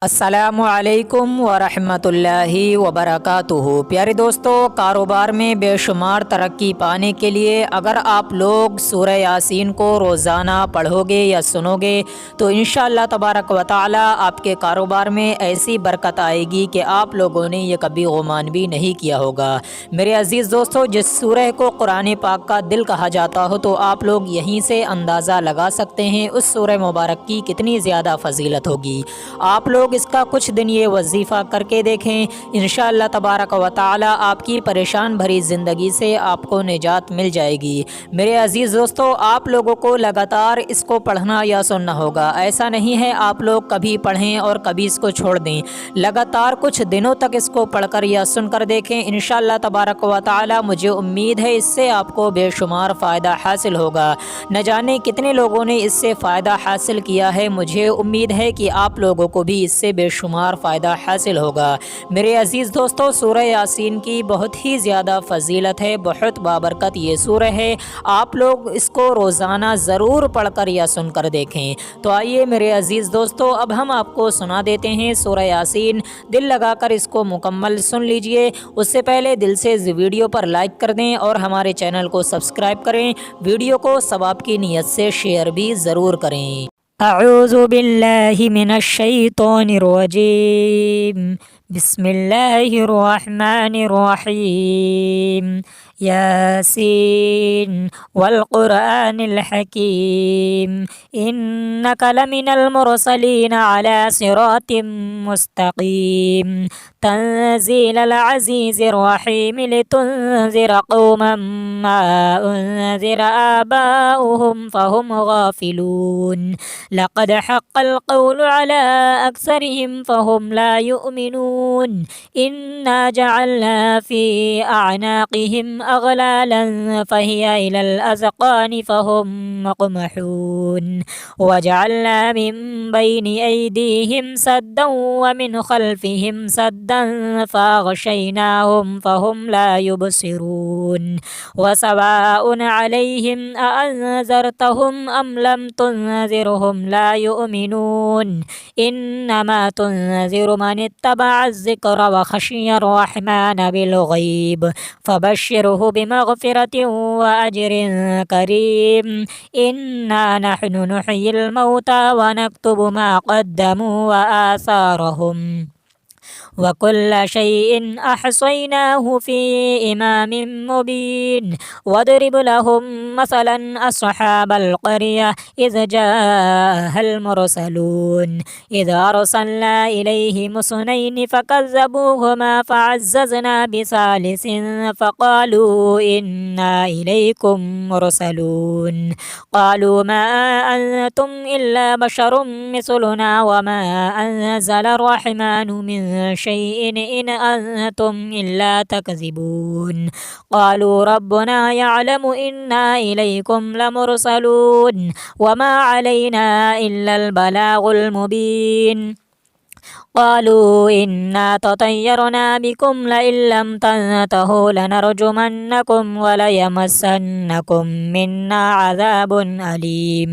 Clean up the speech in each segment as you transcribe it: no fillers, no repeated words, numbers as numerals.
अस्सलामुअलैकुम वरहमतुल्लाहि वबरकातुहू। प्यारे दोस्तों, कारोबार में बेशुमार तरक्की पाने के लिए अगर आप लोग सूरह यासीन को रोज़ाना पढ़ोगे या सुनोगे तो इंशाअल्लाह तबारक व तआला आपके कारोबार में ऐसी बरकत आएगी कि आप लोगों ने ये कभी गुमान भी नहीं किया होगा। मेरे अज़ीज़ दोस्तों, जिस सूरह को कुरान पाक का दिल कहा जाता हो तो आप लोग यहीं से अंदाज़ा लगा सकते हैं उस सूरह मुबारक की कितनी ज़्यादा फजीलत होगी। आप लोग इसका कुछ दिन ये वजीफ़ा करके देखें, इंशाअल्लाह तबारक व तआला आपकी परेशान भरी ज़िंदगी से आपको निजात मिल जाएगी। मेरे अज़ीज़ दोस्तों, आप लोगों को लगातार इसको पढ़ना या सुनना होगा। ऐसा नहीं है आप लोग कभी पढ़ें और कभी इसको छोड़ दें। लगातार कुछ दिनों तक इसको पढ़कर या सुनकर देखें, इंशाअल्लाह तबारक व तआला मुझे उम्मीद है इससे आपको बेशुमार फ़ायदा हासिल होगा। न जाने कितने लोगों ने इससे फ़ायदा हासिल किया है, मुझे उम्मीद है कि आप लोगों को भी इससे बेशुमार फ़ायदा हासिल होगा। मेरे अज़ीज़ दोस्तों, सूरह यासीन की बहुत ही ज़्यादा फ़जीलत है, बहुत बाबरकत ये सूरह है। आप लोग इसको रोज़ाना ज़रूर पढ़कर या सुनकर देखें। तो आइए मेरे अज़ीज़ दोस्तों, अब हम आपको सुना देते हैं सूरह यासीन। दिल लगाकर इसको मुकम्मल सुन लीजिए। उससे पहले दिल से इस वीडियो पर लाइक कर दें और हमारे चैनल को सब्सक्राइब करें। वीडियो को सवाब की नीयत से शेयर भी ज़रूर करें। अऊज़ु बिल्लाहि मिनश शैतानिर रजीम। बिस्मिल्लाहिर रहमानिर रहीम। यासीन वल क़ुरआनिल हकीम। इन्नका लमिनल मुरसलीन अला सिरातिम मुस्तक़ीम। तंज़ीलल अज़ीज़िर रहीम लितुनज़िरा क़ौमम मा उनज़िरा आबाउहुम फ़हुम गाफ़िलून। लक़द हक़्क़ल क़ौलु अला अक्सरिहिम फ़हुम ला युमिनून। इन्ना जअलना फ़ी अअनाक़िहिम अग़लालन फ़हिया इलल अज़क़ानि फ़हुम मुक़महून। वजअलना मिन बैनि अयदीहिम सद्दन व मिन ख़ल्फ़िहिम सद्दन फ़अग़शयनाहुम फ़हुम ला युबसिरून। वसवाउन अलैहिम अअन्ज़रतहुम अम लम तुनज़िरहुम ला युमिनून। इन्नमा तुनज़िरु मन इत्तबअ व ख़शियर रहमान बिलग़ैब फ़बश्शिरहु बिमग़फ़िरतिन व अज्रिन करीम। इन्ना नहनु नुह्यिल मौता व नक्तुबु मा क़द्दमू व आसारहुम व कुल्ल शैइन अहसैनाहु फ़ी इमामिन मुबीन। वद्रिब लहुम मसलन अस्हाबल क़र्यह इज़ जाअहल मुरसलून। इज़ अरसलना इलैहिम इस्नैनि फ़कज़्ज़बूहुमा फ़अज़्ज़ज़ना बिसालिसिन फ़क़ालू इन्ना इलैकुम मुरसलून। क़ालू मा अंतुम इल्ला बशरुम मिस्लुना व मा अंज़लर रहमानु मिन शैइन इन अंतुम इल्ला तकज़िबून। क़ालू रब्बुना यअलमु इन्ना इलैकुम लमुरसलून व मा अलैना इल्लल बलागुल मुबीन। क़ालू इन्ना ततय्यरना बिकुम लइन लम तंतहू लनरजुमन्नकुम व लयमस्सन्नकुम मिन्ना अज़ाबुन अलीम।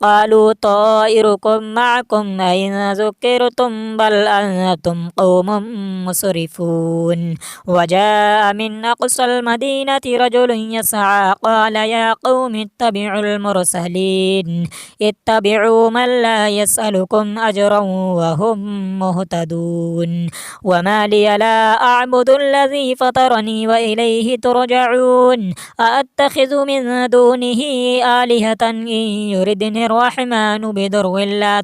क़ालू ताइरुकुम मअकुम अइन ज़ुक्किरतुम बल अंतुम क़ौमुम मुस्रिफून। वजाअ मिन अक़सल मदीनति रजुलुन यसअ क़ाल या क़ौमि इत्तबिउल मुरसलीन। इत्तबिउ मन ला यसअलुकुम अजरन व हुम मुहतदून। वमा लिय ला अअबुदुल्लज़ी फ़तरनी व इलैहि तुरजऊन। अअत्तख़िज़ु मिन दूनिहि आलिहतन इन युरिदनिर रहमानु बिदुर्रिन ला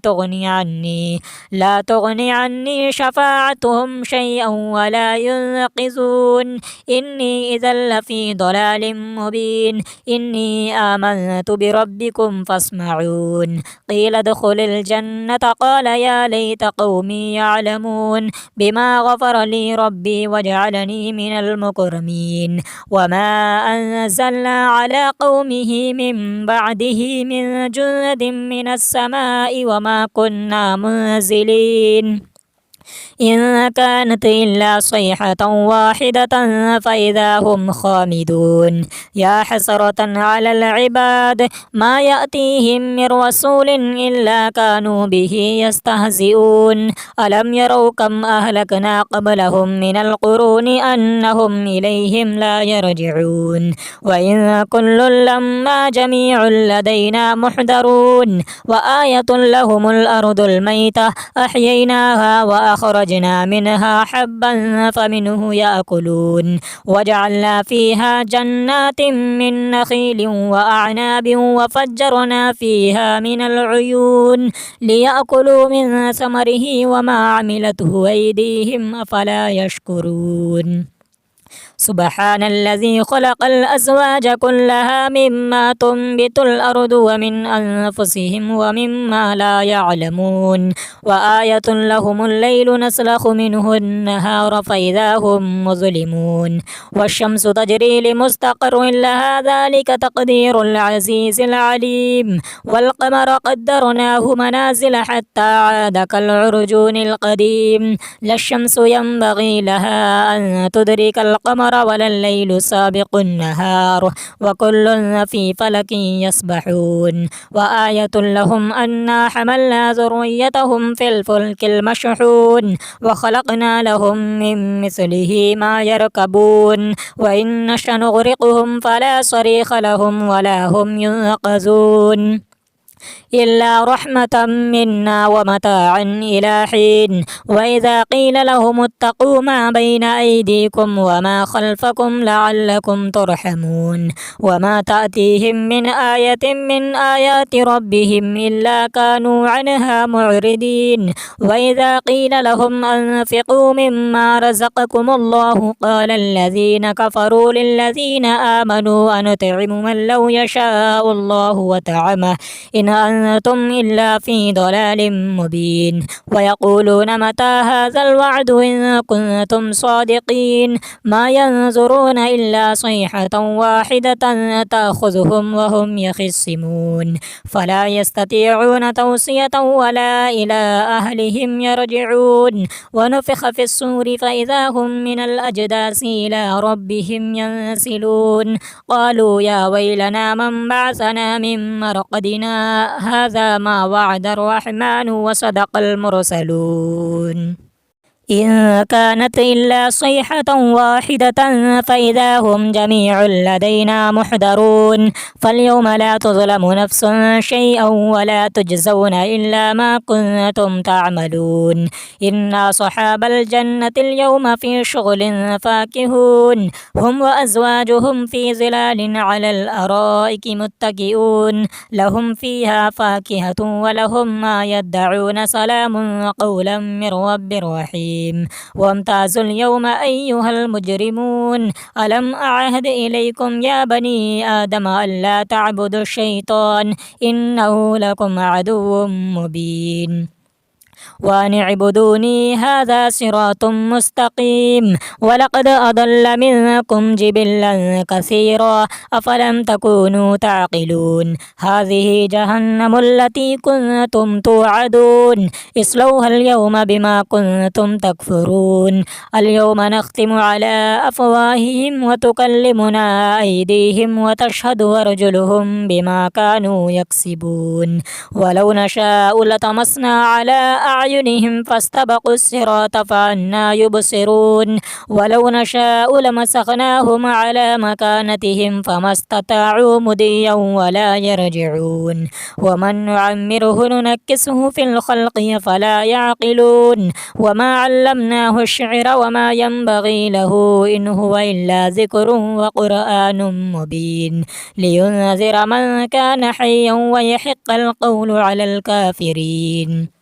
तुग़नि अन्नी शफ़ाअतुहुम शैअन व ला युनक़िज़ून। इन्नी इज़न लफ़ी ضलालिम मुबीन। इन्नी आमनतु बिरब्बिकुम फ़स्मऊन। क़ील उद्ख़ुलिल जन्नत क़ाल या लैत क़ौमी यअलमून बिमा ग़फ़र ली रब्बी वजअलनी मिनल मुकरमीन। वमा अंज़लना अला क़ौमिहि मिन बअदिहि मिन जुन्दिन मिनस समाइ वमा कुन्ना मुनज़िलीन। إن كانت إلا صيحة واحدة فإذا هم خامدون يا حسرة على العباد ما يأتيهم من رسول إلا كانوا به يستهزئون ألم يروا كم أهلكنا قبلهم من القرون أنهم إليهم لا يرجعون وإن كل لما جميع لدينا محضرون وآية لهم الأرض الميتة أحييناها وأخرجنا منها حبا فمنه يأكلون وجعلنا فيها جنات من نخيل وأعناب وفجرنا فيها من العيون ليأكلوا من ثمره وما عملته أيديهم أفلا يشكرون سبحان الذي خلق الأزواج كلها مما تنبت الأرض ومن أنفسهم ومما لا يعلمون وآية لهم الليل نسلخ منه النهار فإذا هم مظلمون والشمس تجري لمستقر لها ذلك تقدير العزيز العليم والقمر قدرناه منازل حتى عاد كالعرجون القديم لا الشمس ينبغي لها أن تدرك القمر ولا الليل سابق النهار وكل في فلك يسبحون وآية لهم أنا حملنا ذريتهم في الفلك المشحون وخلقنا لهم من مثله ما يركبون وإن نشأ نغرقهم فلا صريخ لهم ولا هم ينقذون إلا رحمة منا ومتاعا إلى حين وإذا قيل لهم اتقوا ما بين أيديكم وما خلفكم لعلكم ترحمون وما تأتيهم من آية من آيات ربهم إلا كانوا عنها معرضين وإذا قيل لهم أنفقوا مما رزقكم الله قال الذين كفروا للذين آمنوا أنطعم من لو يشاء الله وطعمه إن أنتم إلا في ضلال مبين ويقولون متى هذا الوعد إن كنتم صادقين ما ينظرون إلا صيحة واحدة تأخذهم وهم يخصمون فلا يستطيعون توصية ولا إلى أهلهم يرجعون ونفخ في الصور فإذا هم من الأجداث إلى ربهم ينسلون قالوا يا ويلنا من بعثنا من مرقدنا هذا ما وعد الرحمن وصدق المرسلون إن كانت إلا صيحة واحدة فإذا هم جميع لدينا محضرون فاليوم لا تظلم نفس شيئا ولا تجزون إلا ما كنتم تعملون إن أصحاب الجنة اليوم في شغل فاكهون هم وأزواجهم في ظلال على الأرائك متكئون لهم فيها فاكهة ولهم ما يدعون سلام قولا من رب رحيم وامتازوا اليوم أيها المجرمون ألم أعهد إليكم يا بني آدم ألا تعبدوا الشيطان إنه لكم عدو مبين وأن اعبدوني هذا صراط مستقيم ولقد أضل منكم جبلا كثيرا أفلم تكونوا تعقلون هذه جهنم التي كنتم توعدون اصلوها اليوم بما كنتم تكفرون اليوم نختم على أفواههم وتكلمنا أيديهم وتشهد أرجلهم بما كانوا يكسبون ولو نشاء لطمسنا على أعينهم فاستبقوا الصراط فأنى يبصرون ولو نشاء لمسخناهم على مكانتهم فما استطاعوا مضيا ولا يرجعون ومن نعمره ننكسه في الخلق فلا يعقلون وما علمناه الشعر وما ينبغي له إن هو إلا ذكر وقرآن مبين لينذر من كان حيا ويحق القول على الكافرين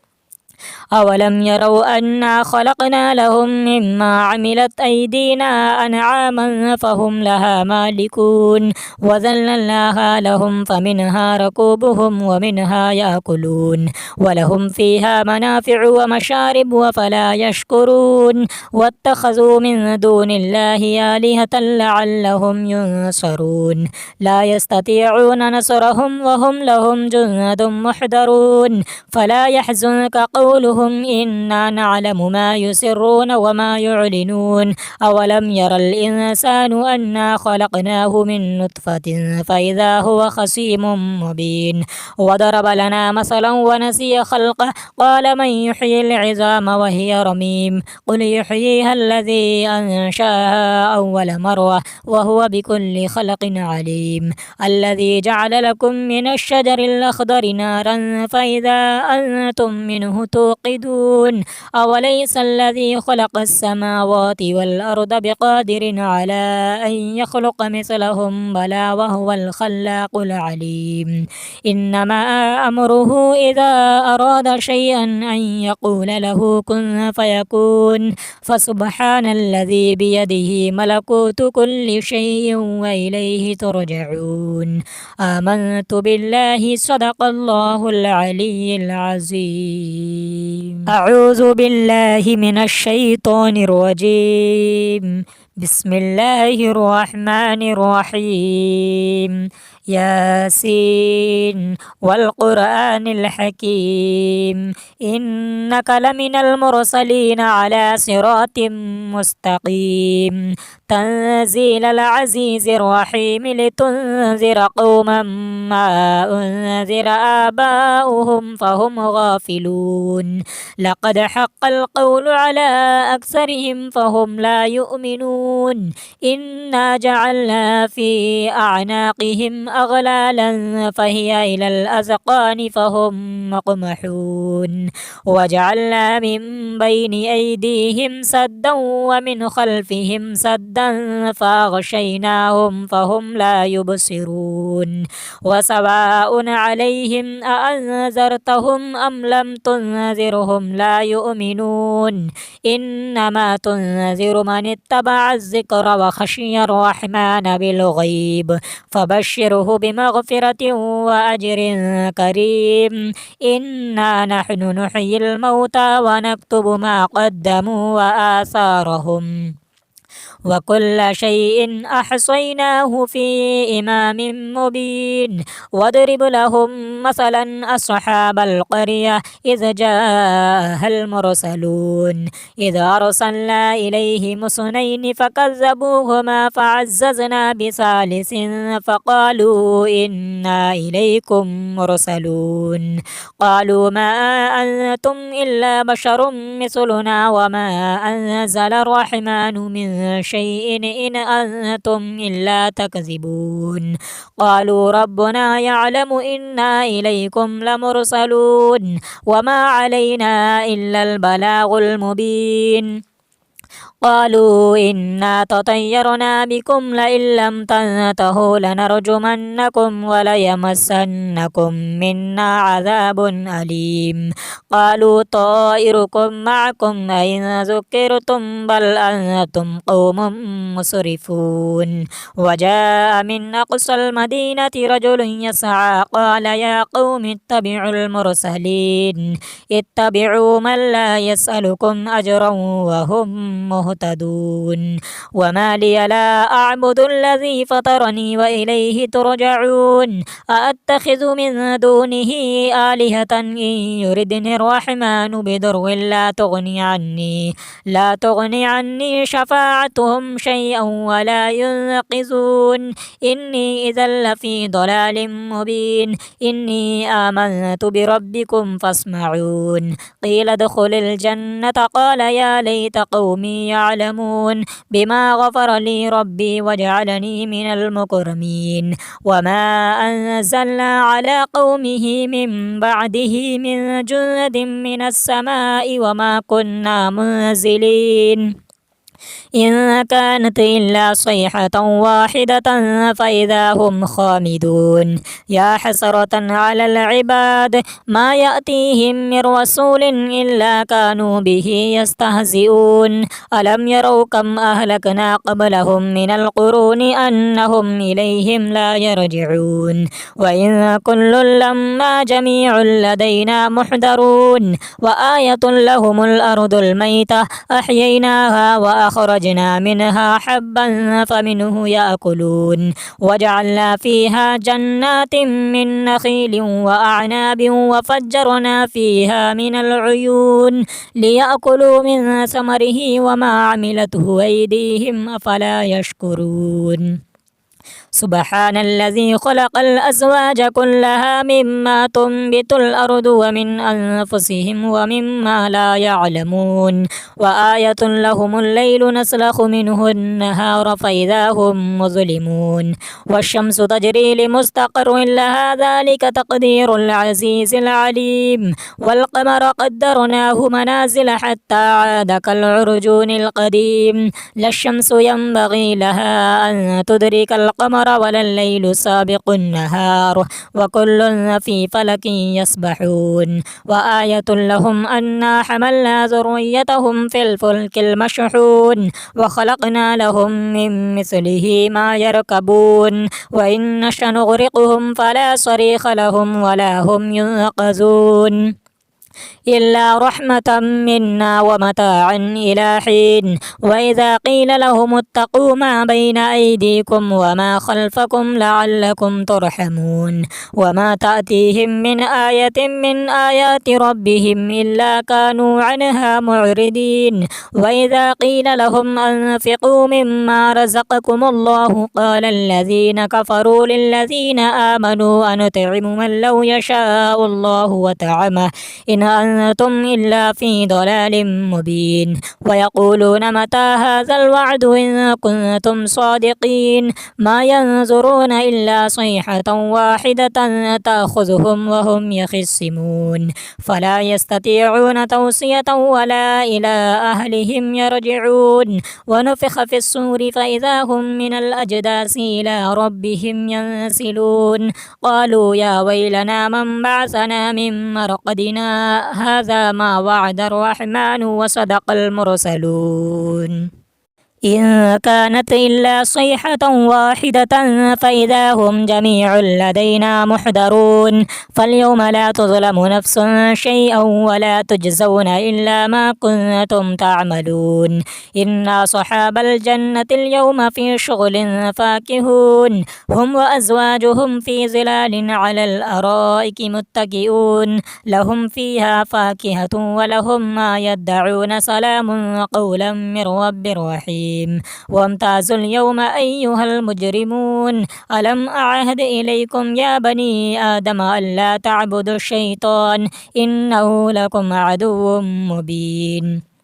أولم يروا أنا خلقنا لهم مما عملت أيدينا أنعاما فهم لها مالكون وذللناها لهم فمنها ركوبهم ومنها يأكلون ولهم فيها منافع ومشارب وفلا يشكرون واتخذوا من دون الله آلهة لعلهم ينصرون لا يستطيعون نصرهم وهم لهم جند محضرون فلا يحزنك قول قولهم إنا نعلم ما يسرون وما يعلنون أولم ير الإنسان أنا خلقناه من نطفة فإذا هو خصيم مبين وضرب لنا مثلا ونسي خلقه قال من يحيي العظام وهي رميم قل يحييها الذي أنشأها أول مرة وهو بكل خلق عليم الذي جعل لكم من الشجر الأخضر نارا فإذا أنتم منه توقدون أوليس الذي خلق السماوات والأرض بقادر على أن يخلق مثلهم بلى وهو الخلاق العليم إنما أمره إذا أراد شيئا أن يقول له كن فيكون فسبحان الذي بيده ملكوت كل شيء وإليه ترجعون آمنت بالله صدق الله العلي العظيم أعوذ بالله من الشيطان الرجيم بسم الله الرحمن الرحيم ياسين والقرآن الحكيم إنك لمن المرسلين على صراط مستقيم تنزيل العزيز الرحيم لتنذر قوما ما أنذر آباؤهم فهم غافلون لقد حق القول على أكثرهم فهم لا يؤمنون إنا جعلنا في أعناقهم أغلالا فهي إلى الأذقان فهم مقمحون وجعلنا من بين أيديهم سدا ومن خلفهم سدا فأغشيناهم فهم لا يبصرون وسواء عليهم أأنذرتهم أم لم تنذرهم لا يؤمنون إنما تنذر من اتبع الذكر وخشي الرحمن بالغيب فبشره بمغفرة وأجر كريم إنا نحن نحيي الموتى ونكتب ما قدموا وآثارهم وكل شيء أحصيناه في إمام مبين واضرب لهم مثلا أصحاب القرية إذ جاءها المرسلون إذ أرسلنا إليهم اثنين فكذبوهما فعززنا بثالث فقالوا إنا إليكم مرسلون قالوا ما أنتم إلا بشر مثلنا وما أنزل الرحمن من شيء إن أنتم إلا تكذبون قالوا ربنا يعلم إنا إليكم لمرسلون وما علينا إلا البلاغ المبين قالوا إنا تطيرنا بكم لئن لم تنتهوا لنرجمنكم وليمسنكم منا عذاب أليم قالوا طائركم معكم أئن ذكرتم بل أنتم قوم مسرفون وجاء من أقصى المدينة رجل يسعى قال يا قوم اتبعوا المرسلين اتبعوا من لا يسألكم أجرا وهم مهتدون وما لي لا أعبد الذي فطرني وإليه ترجعون أأتخذ من دونه آلهة إن يردني الرحمن بضر لا تغني عني شفاعتهم شيئا ولا ينقذون إني إذا لفي ضلال مبين إني آمنت بربكم فاسمعون قيل ادخل الجنة قال يا ليت قومي يعلمون بما غفر لي ربي وجعلني من المكرمين وما أنزلنا على قومه من بعده من جند من السماء وما كنا منزلين إن كانت إلا صيحة واحدة فإذا هم خامدون يا حسرة على العباد ما يأتيهم من رسول إلا كانوا به يستهزئون ألم يروا كم أهلكنا قبلهم من القرون أنهم إليهم لا يرجعون وإن كل لما جميع لدينا محضرون وآية لهم الأرض الميتة أحييناها فأخرجنا منها حبا فمنه يأكلون وجعلنا فيها جنات من نخيل وأعناب وفجرنا فيها من العيون ليأكلوا من ثمره وما عملته أيديهم أفلا يشكرون سبحان الذي خلق الأزواج كلها مما تنبت الأرض ومن أنفسهم ومما لا يعلمون وآية لهم الليل نسلخ منه النهار فإذا هم مظلمون والشمس تجري لمستقر لها ذلك تقدير العزيز العليم والقمر قدرناه منازل حتى عاد كالعرجون القديم لا الشمس ينبغي لها أن تدرك القمر ولا الليل سابق النهار وكل في فلك يسبحون وآية لهم أنا حملنا ذريتهم في الفلك المشحون وخلقنا لهم من مثله ما يركبون وإن نشأ نغرقهم فلا صريخ لهم ولا هم ينقذون إلا رحمة منا ومتاعا إلى حين وإذا قيل لهم اتقوا ما بين أيديكم وما خلفكم لعلكم ترحمون وما تأتيهم من آية من آيات ربهم إلا كانوا عنها معرضين وإذا قيل لهم أنفقوا مما رزقكم الله قال الذين كفروا للذين آمنوا أنطعم من لو يشاء الله وطعمه إن أنتم إلا في ضلال مبين ويقولون متى هذا الوعد إن كنتم صادقين ما ينظرون إلا صيحة واحدة تأخذهم وهم يخصمون فلا يستطيعون توصية ولا إلى أهلهم يرجعون ونفخ في الصور فإذا هم من الأجداث إلى ربهم ينسلون قالوا يا ويلنا من بعثنا من مرقدنا هذا ما وعد الرحمن وصدق المرسلون إن كانت إلا صيحة واحدة فإذا هم جميع لدينا محضرون فاليوم لا تظلم نفس شيئا ولا تجزون إلا ما كنتم تعملون إن أصحاب الجنة اليوم في شغل فاكهون هم وأزواجهم في ظلال على الأرائك متكئون لهم فيها فاكهة ولهم ما يدعون سلام قولا من رب رحيم وامتازوا اليوم أيها المجرمون ألم أعهد إليكم يا بني آدم ألا تعبدوا الشيطان إنه لكم عدو مبين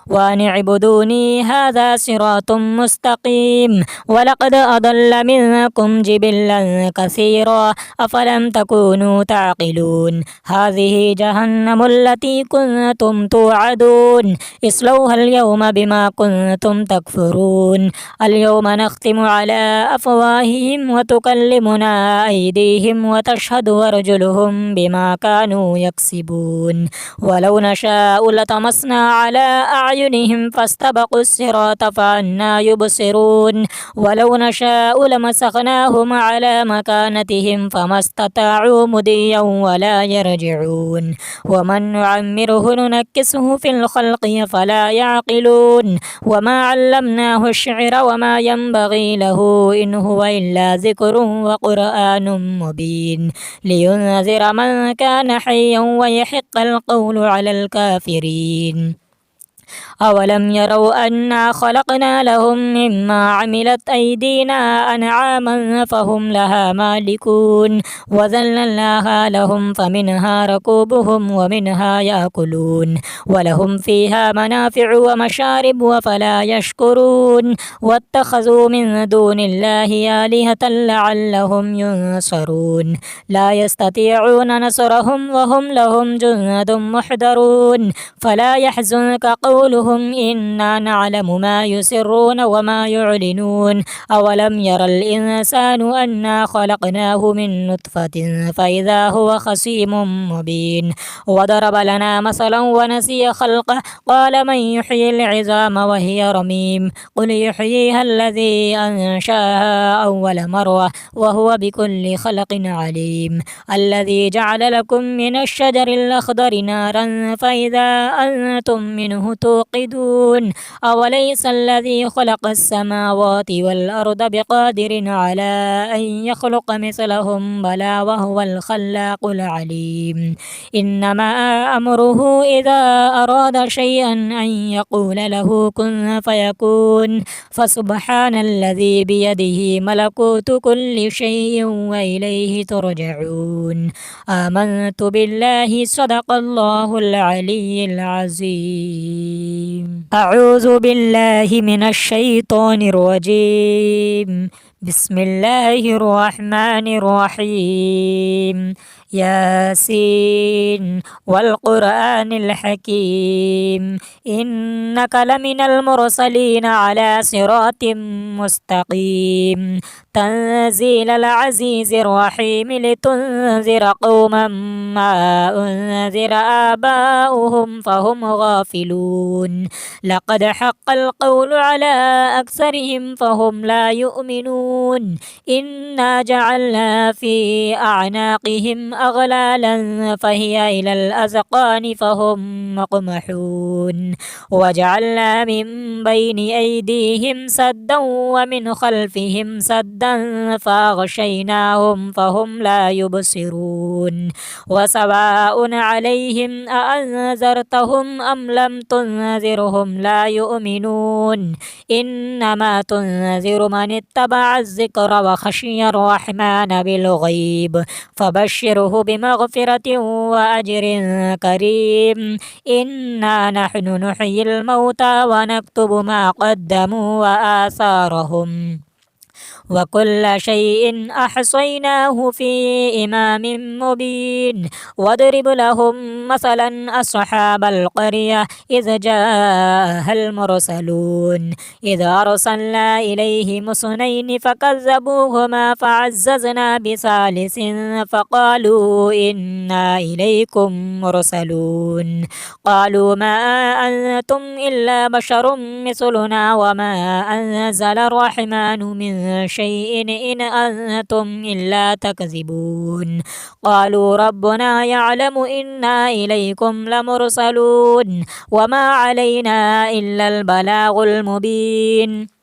وأن اعبدوني هذا صراط مستقيم ولقد أضل منكم جبلا كثيرا أفلم تكونوا تعقلون هذه جهنم التي كنتم توعدون اصلوها اليوم بما كنتم تكفرون اليوم نختم على أفواههم وتكلمنا أيديهم وتشهد أرجلهم بما كانوا يكسبون ولو نشاء لطمسنا على أعينهم فاستبقوا الصراط فأنى يبصرون ولو نشاء لمسخناهم على مكانتهم فما استطاعوا مضيا ولا يرجعون ومن نعمره ننكسه في الخلق فلا يعقلون وما علمناه الشعر وما ينبغي له إن هو إلا ذكر وقرآن مبين لينذر من كان حيا ويحق القول على الكافرين أولم يروا أنا خلقنا لهم مما عملت أيدينا أنعاما فهم لها مالكون وذللناها لهم فمنها ركوبهم ومنها يأكلون ولهم فيها منافع ومشارب وفلا يشكرون واتخذوا من دون الله آلهة لعلهم ينصرون لا يستطيعون نصرهم وهم لهم جند محضرون فلا يحزنك قولهم إنا نعلم ما يسرون وما يعلنون أولم ير الإنسان أنا خلقناه من نطفة فإذا هو خصيم مبين وضرب لنا مثلا ونسي خلقه قال من يحيي العظام وهي رميم قل يحييها الذي أنشاها أول مرة وهو بكل خلق عليم الذي جعل لكم من الشجر الأخضر نارا فإذا أنتم منه توقدون يعقدون أوليس الذي خلق السماوات والأرض بقادر على أن يخلق مثلهم بلى وهو الخلاق العليم إنما أمره إذا أراد شيئا أن يقول له كن فيكون فسبحان الذي بيده ملكوت كل شيء وإليه ترجعون آمنت بالله صدق الله العلي العظيم أعوذ بالله من الشيطان الرجيم بسم الله الرحمن الرحيم ياسين والقرآن الحكيم إنك لمن المرسلين على صراط مستقيم تنزيل العزيز الرحيم لتنذر قوما ما أنذر آباؤهم فهم غافلون لقد حق القول على أكثرهم فهم لا يؤمنون إنا جعلنا في أعناقهم أغلالا فهي إلى الأذقان فهم مقمحون وجعلنا من بين أيديهم سدا ومن خلفهم سدا فأغشيناهم فهم لا يبصرون وسواء عليهم أأنذرتهم أم لم تنذرهم لا يؤمنون إنما تنذر من اتبع الذكر وخشي الرحمن بالغيب فبشره بمغفرة وأجر كريم إنا نحن نحيي الموتى ونكتب ما قدموا وآثارهم وكل شيء أحصيناه في إمام مبين واضرب لهم مثلا أصحاب القرية إذ جاءها المرسلون إذ أرسلنا إليهم اثنين فكذبوهما فعززنا بثالث فقالوا إنا إليكم مرسلون قالوا ما أنتم إلا بشر مثلنا وما أنزل الرحمن من شيء إن أنتم إلا تكذبون قالوا ربنا يعلم إنا إليكم لمرسلون وما علينا إلا البلاغ المبين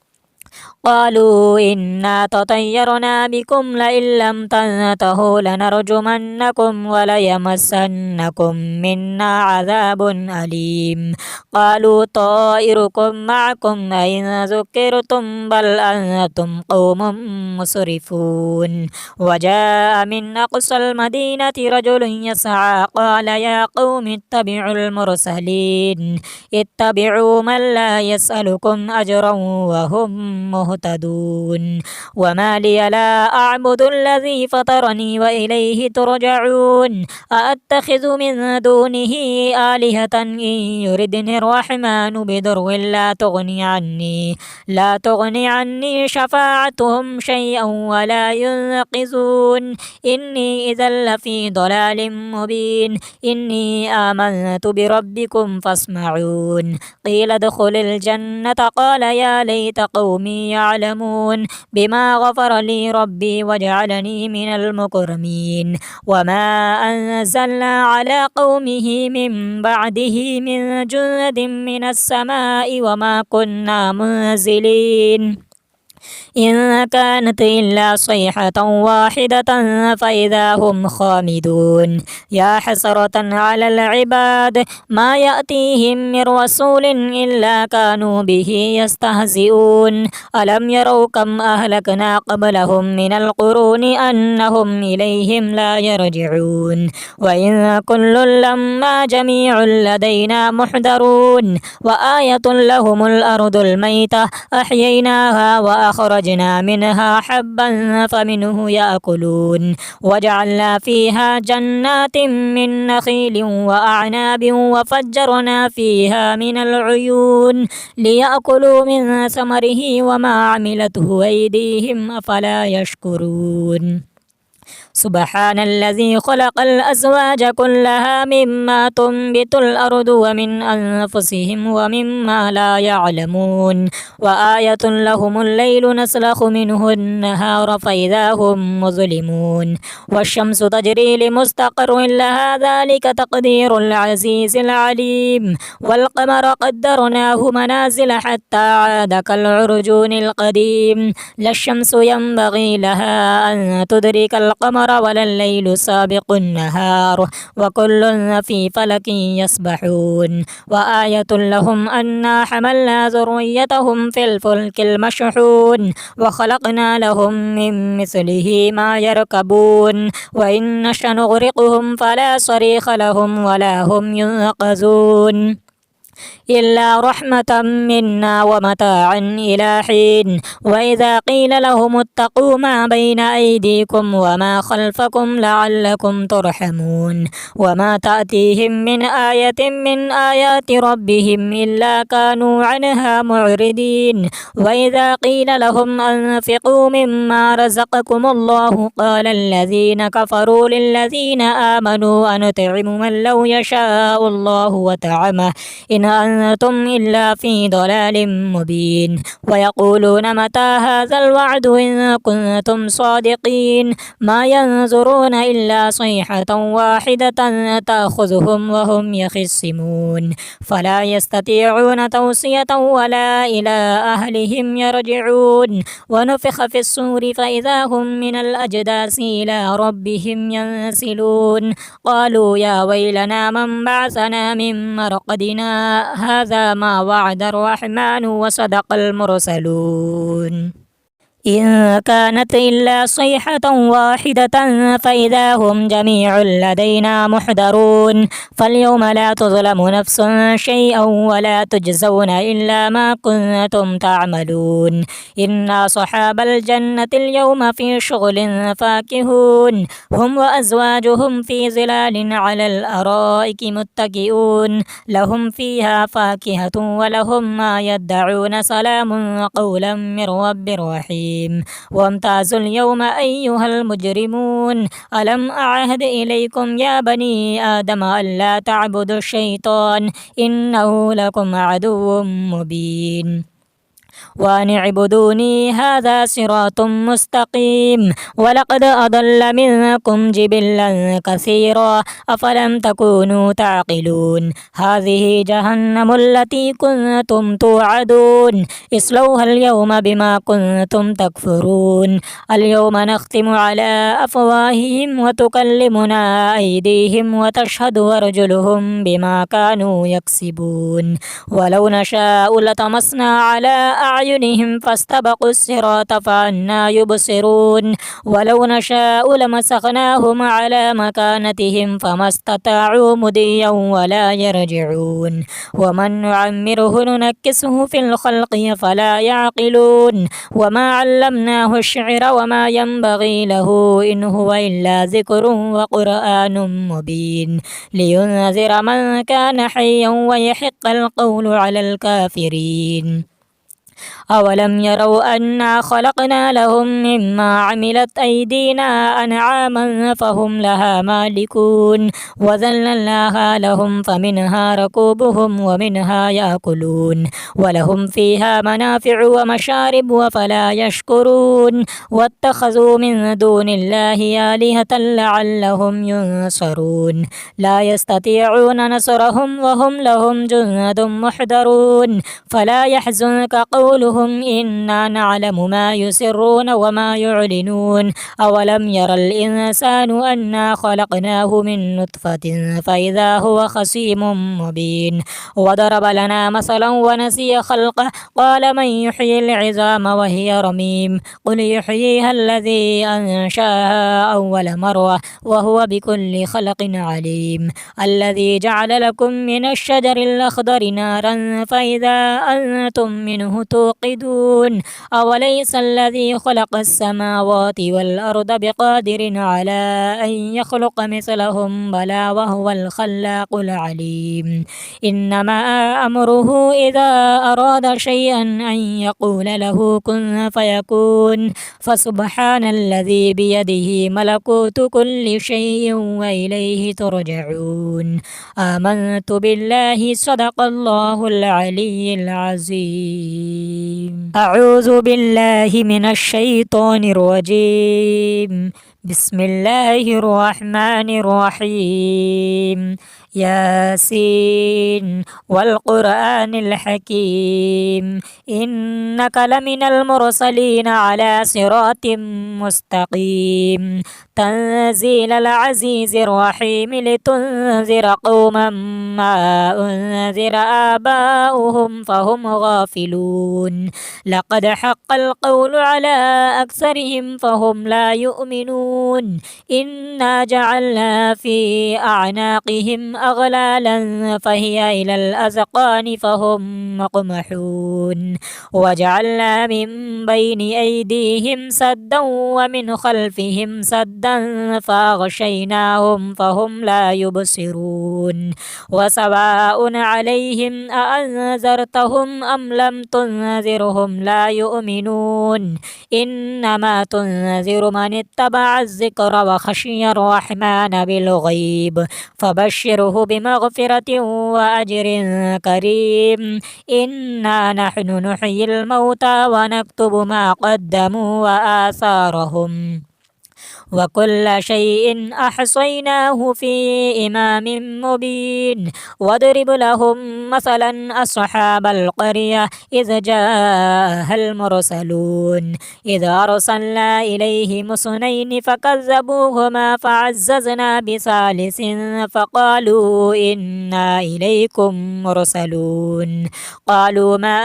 قالوا إنا تطيرنا بكم لئن لم تنتهوا لنرجمنكم وليمسنكم منا عذاب أليم قالوا طائركم معكم أئن ذكرتم بل أنتم قوم مسرفون وجاء من أقصى المدينة رجل يسعى قال يا قوم اتبعوا المرسلين اتبعوا من لا يسألكم أجرا وهم مهتدون وما لي لا أعبد الذي فطرني وإليه ترجعون أأتخذ من دونه آلهة إن يردني الرحمن بضر لا تغني عني شفاعتهم شيئا ولا ينقذون إني إذا لفي ضلال مبين إني آمنت بربكم فاسمعون قيل ادخل الجنة قال يا ليت قومي يعلمون بما غفر لي ربي وجعلني من المكرمين وما أنزلنا على قومه من بعده من جند من السماء وما كنا منزلين إن كانت إلا صيحة واحدة فإذا هم خامدون يا حسرة على العباد ما يأتيهم من رسول إلا كانوا به يستهزئون ألم يروا كم أهلكنا قبلهم من القرون أنهم إليهم لا يرجعون وإن كل لما جميع لدينا محضرون وآية لهم الأرض الميتة أحييناها وأخرجنا منها حبا فمنه يأكلون وجعلنا فيها جنات من نخيل وأعناب وفجرنا فيها من العيون ليأكلوا من ثمره وما عملته أيديهم أفلا يشكرون سبحان الذي خلق الأزواج كلها مما تنبت الأرض ومن أنفسهم ومما لا يعلمون وآية لهم الليل نسلخ منه النهار فإذا هم مظلمون والشمس تجري لمستقر لها ذلك تقدير العزيز العليم والقمر قدرناه منازل حتى عاد كالعرجون القديم لا الشمس ينبغي لها أن تدرك القمر ولا الليل سابق النهار وكل في فلك يسبحون وآية لهم أنا حملنا ذريتهم في الفلك المشحون وخلقنا لهم من مثله ما يركبون وإن نشأ نغرقهم فلا صريخ لهم ولا هم ينقذون إلا رحمة منا ومتاعا إلى حين وإذا قيل لهم اتقوا ما بين أيديكم وما خلفكم لعلكم ترحمون وما تأتيهم من آية من آيات ربهم إلا كانوا عنها معرضين وإذا قيل لهم أنفقوا مما رزقكم الله قال الذين كفروا للذين آمنوا أنطعم من لو يشاء الله وطعمه إن أنتم إلا في ضلال مبين ويقولون متى هذا الوعد إن كنتم صادقين ما ينظرون إلا صيحة واحدة تأخذهم وهم يخصمون فلا يستطيعون توصية ولا إلى أهلهم يرجعون ونفخ في الصور فإذا هم من الأجداث إلى ربهم ينسلون قالوا يا ويلنا من بعثنا من مرقدنا هذا ما وعد الرحمن وصدق المرسلون إن كانت إلا صيحة واحدة فإذا هم جميع لدينا محضرون فاليوم لا تظلم نفس شيئا ولا تجزون إلا ما كنتم تعملون إن أصحاب الجنة اليوم في شغل فاكهون هم وأزواجهم في ظلال على الأرائك متكئون لهم فيها فاكهة ولهم ما يدعون سلام قولا من رب رحيم وامتازوا اليوم أيها المجرمون ألم أعهد إليكم يا بني آدم ألا تعبدوا الشيطان إنه لكم عدو مبين وأن اعبدوني هذا صراط مستقيم ولقد أضل منكم جبلا كثيرا أفلم تكونوا تعقلون هذه جهنم التي كنتم توعدون اصلوها اليوم بما كنتم تكفرون اليوم نختم على أفواههم وتكلمنا أيديهم وتشهد أرجلهم بما كانوا يكسبون ولو نشاء لطمسنا على أعينهم فاستبقوا الصراط فأنى يبصرون ولو نشاء لمسخناهم على مكانتهم فما استطاعوا مضيا ولا يرجعون ومن نعمره ننكسه في الخلق فلا يعقلون وما علمناه الشعر وما ينبغي له إن هو إلا ذكر وقرآن مبين لينذر من كان حيا ويحق القول على الكافرين أولم يروا أنا خلقنا لهم مما عملت أيدينا أنعاما فهم لها مالكون وذللناها لهم فمنها ركوبهم ومنها يأكلون ولهم فيها منافع ومشارب وفلا يشكرون واتخذوا من دون الله آلهة لعلهم ينصرون لا يستطيعون نصرهم وهم لهم جند محضرون فلا يحزنك قولهم إنا نعلم ما يسرون وما يعلنون أولم ير الإنسان أنا خلقناه من نطفة فإذا هو خصيم مبين وضرب لنا مثلا ونسي خلقه قال من يحيي العظام وهي رميم قل يحييها الذي أنشاها أول مرة وهو بكل خلق عليم الذي جعل لكم من الشجر الأخضر نارا فإذا أنتم منه توقدون أوليس الذي خلق السماوات والأرض بقادر على أن يخلق مثلهم بلى وهو الخلاق العليم إنما أمره إذا أراد شيئا أن يقول له كن فيكون فسبحان الذي بيده ملكوت كل شيء وإليه ترجعون آمنت بالله صدق الله العلي العظيم أعوذ بالله من الشيطان الرجيم بسم الله الرحمن الرحيم ياسين والقرآن الحكيم إنك لمن المرسلين على صراط مستقيم تنزيل العزيز الرحيم لتنذر قوما ما أنذر آباؤهم فهم غافلون لقد حق القول على أكثرهم فهم لا يؤمنون إنا جعلنا في أعناقهم أغلالا فهي إلى الأذقان فهم مقمحون وجعلنا من بين أيديهم سدا ومن خلفهم سدا فأغشيناهم فهم لا يبصرون وسواء عليهم أأنذرتهم أم لم تنذرهم لا يؤمنون إنما تنذر من اتبع الذكر وخشي الرحمن بالغيب فبشره بمغفرة وأجر كريم إنا نحن نحيي الموتى ونكتب ما قدموا وآثارهم وكل شيء أحصيناه في إمام مبين واضرب لهم مثلا أصحاب القرية إذ جاءها المرسلون إذ أرسلنا إليهم اثنين فكذبوهما فعززنا بثالث فقالوا إنا إليكم مرسلون قالوا ما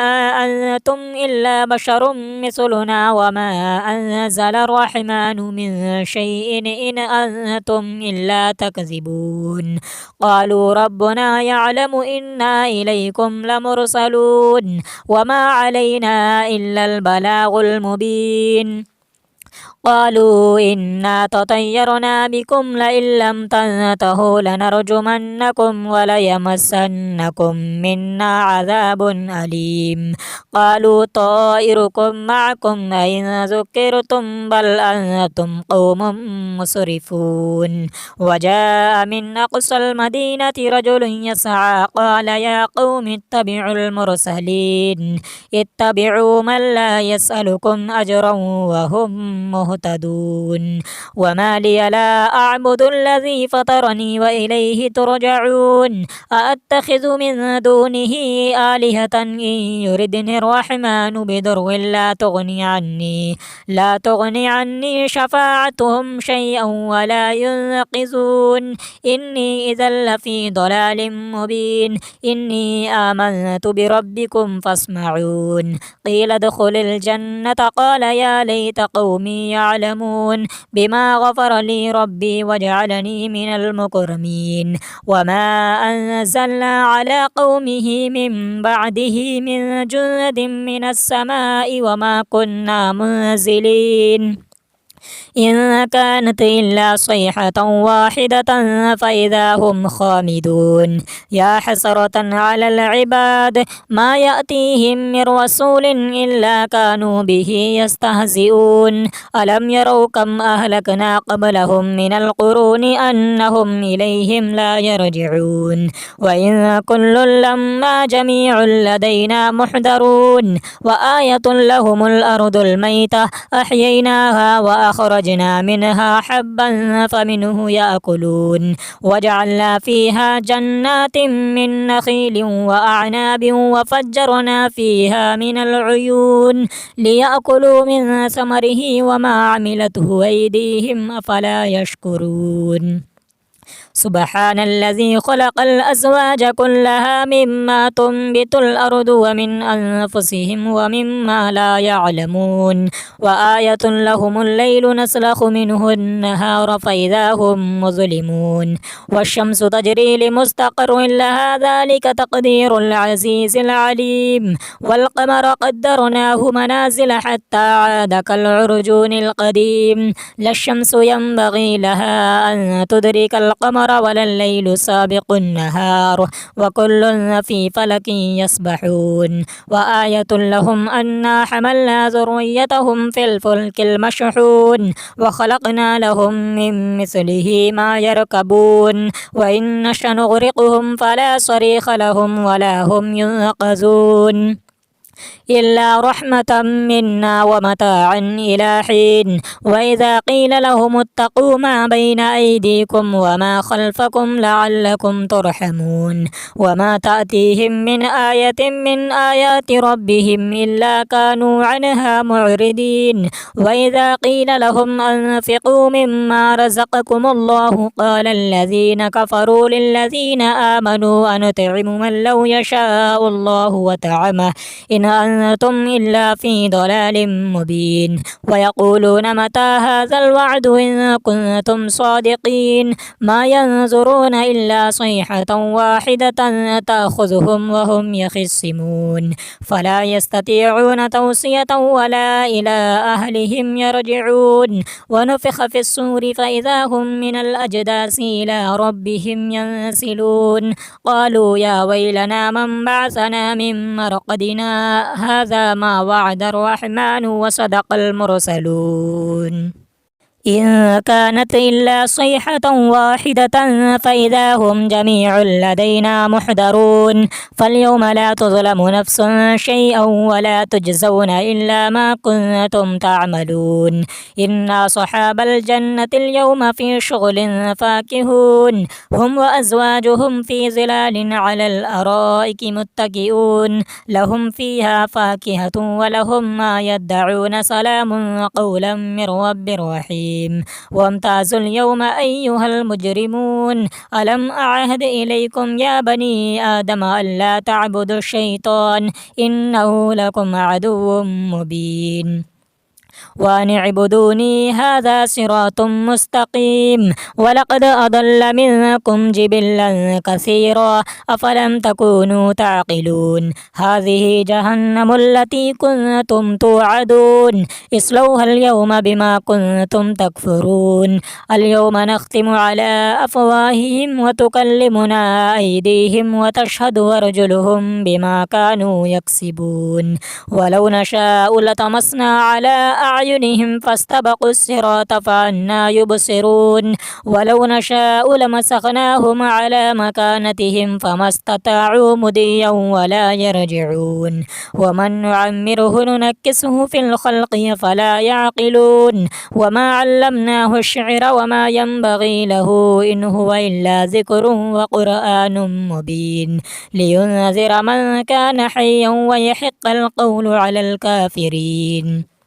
أنتم إلا بشر مثلنا وما أنزل الرحمن من شيء إن أنتم إلا تكذبون قالوا ربنا يعلم إنا إليكم لمرسلون وما علينا إلا البلاغ المبين قالوا إنا تطيرنا بكم لئن لم تنتهوا لنرجمنكم وليمسنكم منا عذاب أليم قالوا طائركم معكم أئن ذكرتم بل أنتم قوم مسرفون وجاء من أقصى المدينة رجل يسعى قال يا قوم اتبعوا المرسلين اتبعوا من لا يسألكم أجرا وهم مهتدون وما لي لا أعبد الذي فطرني وإليه ترجعون أأتخذ من دونه آلهة إن يردني الرحمن بضر لا تغني عني شفاعتهم شيئا ولا ينقذون إني إذا لفي ضلال مبين إني آمنت بربكم فاسمعون قيل ادخل الجنة قال يا ليت قومي يعلمون بما غفر لي ربي وجعلني من المكرمين وما أنزلنا على قومه من بعده من جند من السماء وما كنا منزلين إن كانت إلا صيحة واحدة فإذا هم خامدون يا حسرة على العباد ما يأتيهم من رسول إلا كانوا به يستهزئون ألم يروا كم أهلكنا قبلهم من القرون أنهم إليهم لا يرجعون وإن كل لما جميع لدينا محضرون وآية لهم الأرض الميتة أحييناها وأخرجنا منها حبا فمنه يأكلون وجعلنا فيها جنات من نخيل وأعناب وفجرنا فيها من العيون ليأكلوا من ثمره وما عملته أيديهم أفلا يشكرون سبحان الذي خلق الأزواج كلها مما تنبت الأرض ومن أنفسهم ومما لا يعلمون وآية لهم الليل نسلخ منه النهار فإذا هم مظلمون والشمس تجري لمستقر لها ذلك تقدير العزيز العليم والقمر قدرناه منازل حتى عاد كالعرجون القديم لا الشمس ينبغي لها أن تدرك القمر ولا الليل سابق النهار وكل في فلك يسبحون وآية لهم أنا حملنا ذريتهم في الفلك المشحون وخلقنا لهم من مثله ما يركبون وإن نشأ نغرقهم فلا صريخ لهم ولا هم ينقذون إلا رحمة منا ومتاعا إلى حين وإذا قيل لهم اتقوا ما بين أيديكم وما خلفكم لعلكم ترحمون وما تأتيهم من آية من آيات ربهم إلا كانوا عنها معرضين وإذا قيل لهم أنفقوا مما رزقكم الله قال الذين كفروا للذين آمنوا أنطعم من لو يشاء الله وطعمه إن أنتم إلا في ضلال مبين ويقولون متى هذا الوعد إن كنتم صادقين ما ينظرون إلا صيحة واحدة تأخذهم وهم يخصمون فلا يستطيعون توصية ولا إلى أهلهم يرجعون ونفخ في الصور فإذا هم من الأجداث إلى ربهم ينسلون قالوا يا ويلنا من بعثنا من مرقدنا هذا ما وعد الرحمن وصدق المرسلون إن كانت إلا صيحة واحدة فإذا هم جميع لدينا محضرون فاليوم لا تظلم نفس شيئا ولا تجزون إلا ما كنتم تعملون إن أصحاب الجنة اليوم في شغل فاكهون هم وأزواجهم في ظلال على الأرائك متكئون لهم فيها فاكهة ولهم ما يدعون سلام قولا من رب رحيم وامتازوا اليوم أيها المجرمون ألم أعهد إليكم يا بني آدم ألا تعبدوا الشيطان إنه لكم عدو مبين وأن اعبدوني هذا صراط مستقيم ولقد أضل منكم جبلا كثيرا أفلم تكونوا تعقلون هذه جهنم التي كنتم توعدون اصلوها اليوم بما كنتم تكفرون اليوم نختم على أفواههم وتكلمنا أيديهم وتشهد أرجلهم بما كانوا يكسبون ولو نشاء لطمسنا على أعينهم فاستبقوا الصراط فأنى يبصرون ولو نشاء لمسخناهم على مكانتهم فما استطاعوا مضيا ولا يرجعون ومن نعمره ننكسه في الخلق فلا يعقلون وما علمناه الشعر وما ينبغي له إن هو إلا ذكر وقرآن مبين لينذر من كان حيا ويحق القول على الكافرين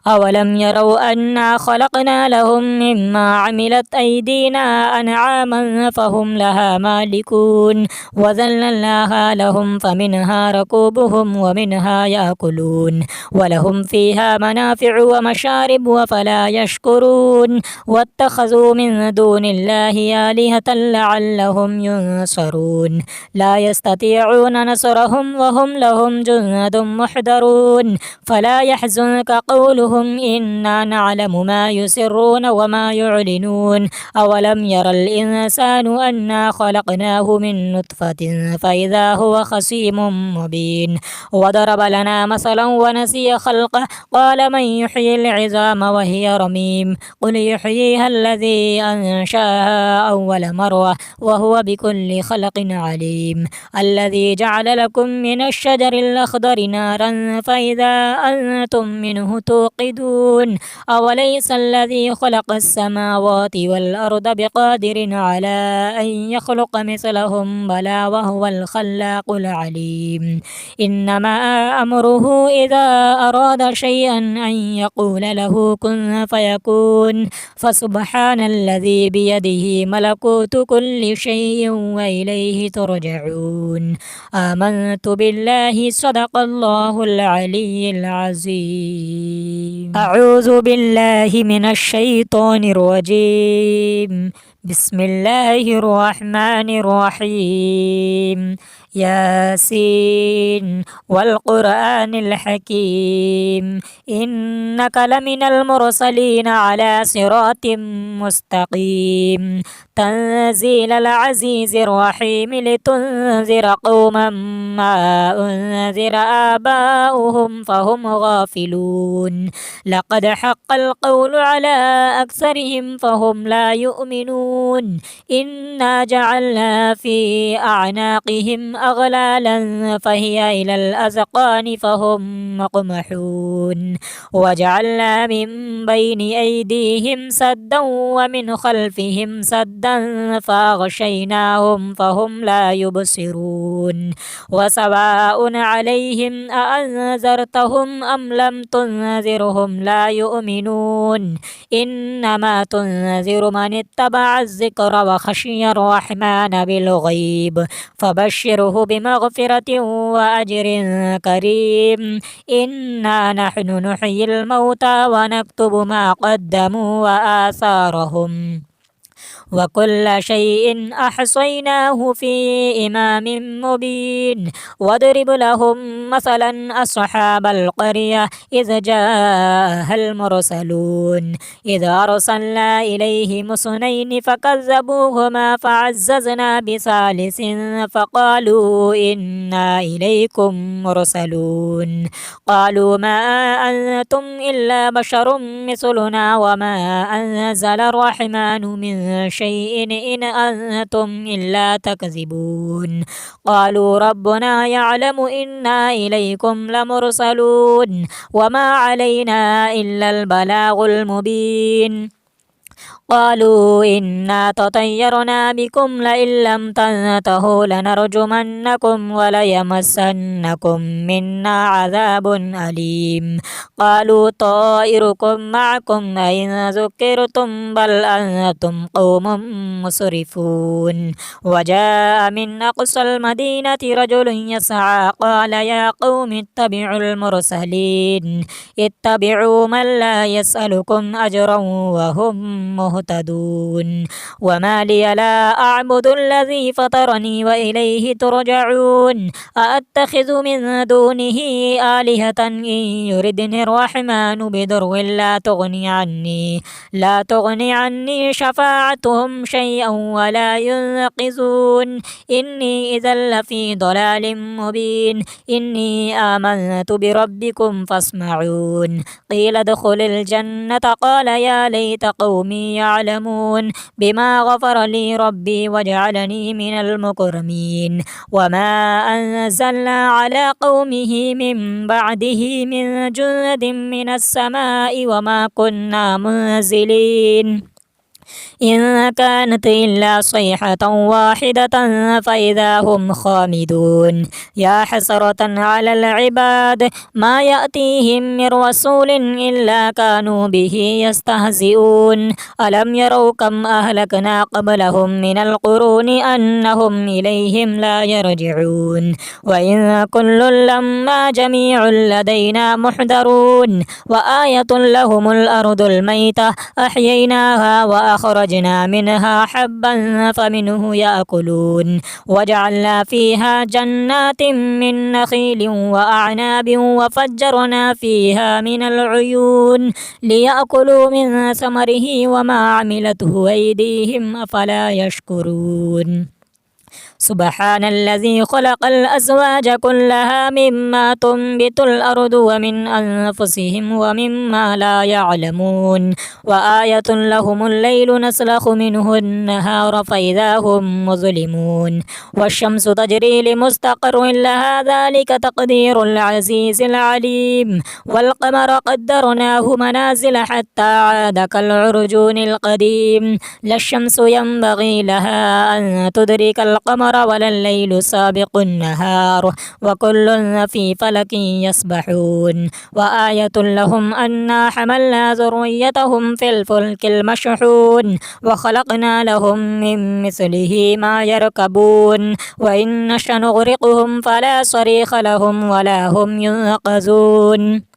أولم يروا أنا خلقنا لهم مما عملت أيدينا أنعاما فهم لها مالكون وذللناها لهم فمنها ركوبهم ومنها يأكلون ولهم فيها منافع ومشارب وفلا يشكرون واتخذوا من دون الله آلهة لعلهم ينصرون لا يستطيعون نصرهم وهم لهم جند محضرون فلا يحزنك قولهم إنا نعلم ما يسرون وما يعلنون أولم ير الإنسان أنا خلقناه من نطفة فإذا هو خصيم مبين وضرب لنا مثلا ونسي خلقه قال من يحيي العظام وهي رميم قل يحييها الذي أنشأها أول مرة وهو بكل خلق عليم الذي جعل لكم من الشجر الأخضر نارا فإذا أنتم منه توقدون أوليس الذي خلق السماوات والأرض بقادر على أن يخلق مثلهم بلى وهو الخلاق العليم إنما أمره إذا أراد شيئا أن يقول له كن فيكون فسبحان الذي بيده ملكوت كل شيء وإليه ترجعون آمنت بالله صدق الله العلي العظيم أعوذ بالله من الشيطان الرجيم بسم الله الرحمن الرحيم ياسين والقرآن الحكيم إنك لمن المرسلين على صراط مستقيم تنزيل العزيز الرحيم لتنذر قوما ما أنذر آباؤهم فهم غافلون لقد حق القول على أكثرهم فهم لا يؤمنون إنا جعلنا في أعناقهم أغلالا فهي إلى الأذقان فهم مقمحون وجعلنا من بين أيديهم سدا ومن خلفهم سدا فأغشيناهم فهم لا يبصرون وسواء عليهم أأنذرتهم أم لم تنذرهم لا يؤمنون إنما تنذر من اتبع الذكر وخشي الرحمن بالغيب فبشره بمغفرة وأجر كريم إنا نحن نحيي الموتى ونكتب ما قدموا وآثارهم وكل شيء أحصيناه في إمام مبين واضرب لهم مثلا أصحاب القرية إذ جاءها المرسلون إذ أرسلنا إليهم اثنين فكذبوهما فعززنا بثالث فقالوا إنا إليكم مرسلون قالوا ما أنتم إلا بشر مثلنا وما أنزل الرحمن من شيء إن أنتم إلا تكذبون قالوا ربنا يعلم إنا إليكم لمرسلون وما علينا إلا البلاغ المبين قالوا إنا تطيرنا بكم لئن لم تنتهوا لنرجمنكم وليمسنكم منا عذاب أليم قالوا طائركم معكم أئن ذكرتم بل أنتم قوم مسرفون وجاء من أقصى المدينة رجل يسعى قال يا قوم اتبعوا المرسلين اتبعوا من لا يسألكم أجرا وهم مهتدون وما لي لا أعبد الذي فطرني وإليه ترجعون أأتخذ من دونه آلهة إن يردني الرحمن بضر لا تغني عني شفاعتهم شيئا ولا ينقذون إني إذا لفي ضلال مبين إني آمنت بربكم فاسمعون قيل ادخل الجنة قال يا ليت قومي يعلمون بما غفر لي ربي وجعلني من المكرمين وما أنزلنا على قومه من بعده من جند من السماء وما كنا منزلين إن كانت إلا صيحة واحدة فإذا هم خامدون يا حسرة على العباد ما يأتيهم من رسول إلا كانوا به يستهزئون ألم يروا كم أهلكنا قبلهم من القرون أنهم إليهم لا يرجعون وإن كل لما جميع لدينا محضرون وآية لهم الأرض الميتة أحييناها وأخرجنا منها حبا فمنه يأكلون وجعلنا فيها جنات من نخيل وأعناب وفجرنا فيها من العيون ليأكلوا من ثمره وما عملته أيديهم أفلا يشكرون سبحان الذي خلق الأزواج كلها مما تنبت الأرض ومن أنفسهم ومما لا يعلمون وآية لهم الليل نسلخ منه النهار فإذا هم مظلمون والشمس تجري لمستقر لها ذلك تقدير العزيز العليم والقمر قدرناه منازل حتى عاد كالعرجون القديم لا الشمس ينبغي لها أن تدرك القمر ولا الليل سابق النهار وكل في فلك يسبحون وآية لهم أنا حملنا ذريتهم في الفلك المشحون وخلقنا لهم من مثله ما يركبون وإن نشأ نغرقهم فلا صريخ لهم ولا هم ينقذون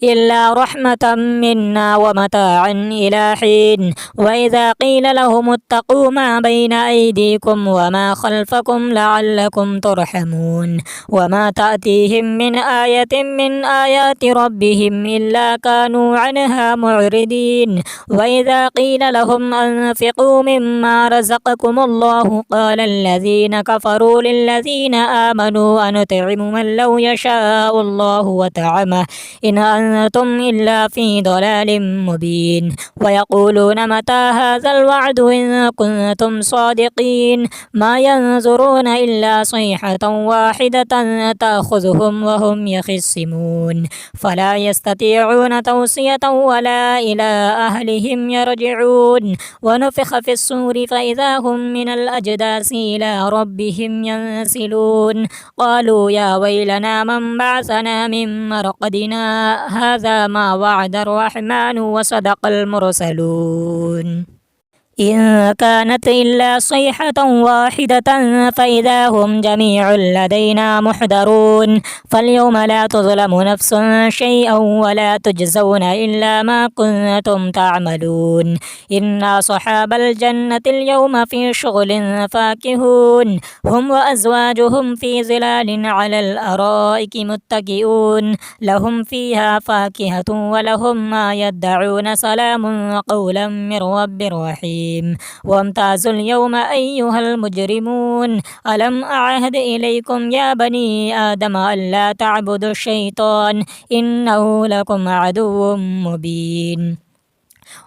إلا رحمة منا ومتاعا إلى حين وإذا قيل لهم اتقوا ما بين أيديكم وما خلفكم لعلكم ترحمون وما تأتيهم من آية من آيات ربهم إلا كانوا عنها معرضين وإذا قيل لهم أنفقوا مما رزقكم الله قال الذين كفروا للذين آمنوا أنطعم من لو يشاء الله وطعمه إن أنتم إلا في ضلال مبين ويقولون متى هذا الوعد إن كنتم صادقين ما ينظرون إلا صيحة واحدة تأخذهم وهم يخصمون فلا يستطيعون توصية ولا إلى أهلهم يرجعون ونفخ في الصور فإذا هم من الأجداث إلى ربهم ينسلون قالوا يا ويلنا من بعثنا من مرقدنا هذا ما وعد الرحمن وصدق المرسلون إن كانت إلا صيحة واحدة فإذا هم جميع لدينا محضرون فاليوم لا تظلم نفس شيئا ولا تجزون إلا ما كنتم تعملون إن أصحاب الجنة اليوم في شغل فاكهون هم وأزواجهم في ظلال على الأرائك متكئون لهم فيها فاكهة ولهم ما يدعون سلام قولا من رب رحيم وامتازوا اليوم أيها المجرمون ألم أعهد إليكم يا بني آدم ألا تعبدوا الشيطان إنه لكم عدو مبين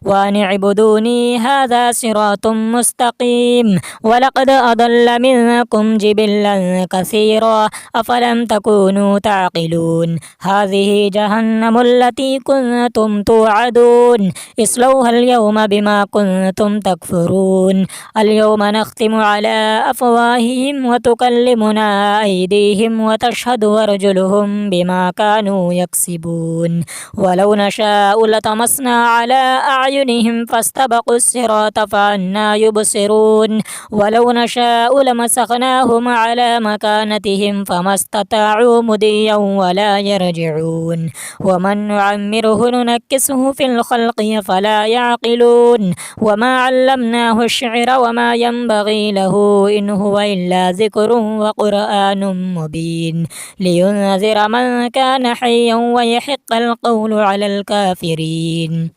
وأن اعبدوني هذا صراط مستقيم ولقد أضل منكم جبلا كثيرا أفلم تكونوا تعقلون هذه جهنم التي كنتم توعدون اصلوها اليوم بما كنتم تكفرون اليوم نختم على أفواههم وتكلمنا أيديهم وتشهد أرجلهم بما كانوا يكسبون ولو نشاء لطمسنا على أعينهم فاستبقوا الصراط فأنى يبصرون ولو نشاء لمسخناهم على مكانتهم فما استطاعوا مضيا ولا يرجعون ومن نعمره ننكسه في الخلق فلا يعقلون وما علمناه الشعر وما ينبغي له إن هو إلا ذكر وقرآن مبين لينذر من كان حيا ويحق القول على الكافرين